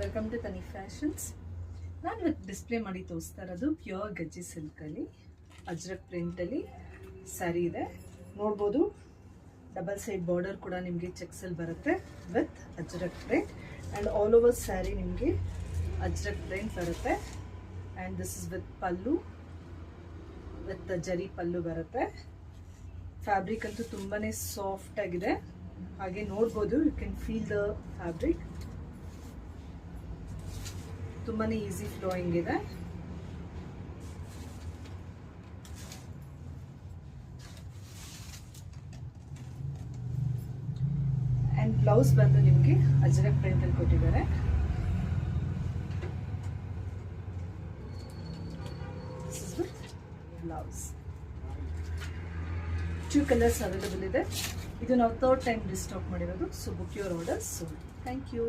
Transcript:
Welcome to ತನಿ fashions. ನಾನು ಇವತ್ತು ಡಿಸ್ಪ್ಲೇ ಮಾಡಿ ತೋರಿಸ್ತಾ ಇರೋದು ಪ್ಯೂರ್ ಗಜ್ಜಿ ಸಿಲ್ಕಲ್ಲಿ ಅಜ್ರಕ್ ಪ್ರಿಂಟಲ್ಲಿ ಸ್ಯಾರಿ ಇದೆ. ನೋಡ್ಬೋದು, ಡಬಲ್ ಸೈಡ್ ಬಾರ್ಡರ್ ಕೂಡ ನಿಮಗೆ ಚೆಕ್ಸಲ್ಲಿ ಬರುತ್ತೆ with Ajrakh print and all over sari ನಿಮಗೆ ಅಜ್ರಕ್ ಪ್ರಿಂಟ್ ಬರುತ್ತೆ. And this is with pallu, with ಜರಿ ಪಲ್ಲು ಬರುತ್ತೆ. ಫ್ಯಾಬ್ರಿಕ್ ಅಂತೂ ತುಂಬಾ ಸಾಫ್ಟ್ ಆಗಿದೆ. ಹಾಗೆ ನೋಡ್ಬೋದು, you can feel the fabric. ತುಂಬಾ ಈಸಿ ಫ್ಲೋಯಿಂಗ್ ಇದೆ. ಆ್ಯಂಡ್ ಬ್ಲೌಸ್ ಬಂದು ನಿಮಗೆ ಅಜ್ರಕ್ ಪ್ರಿಂಟಲ್ಲಿ ಕೊಟ್ಟಿದ್ದಾರೆ. This is with blouse. 2 colours available ಇದೆ. ಇದು ನಾವು 3rd ಟೈಮ್ ರಿಸ್ಟಾಕ್ ಮಾಡಿರೋದು. So book your orders. So thank you.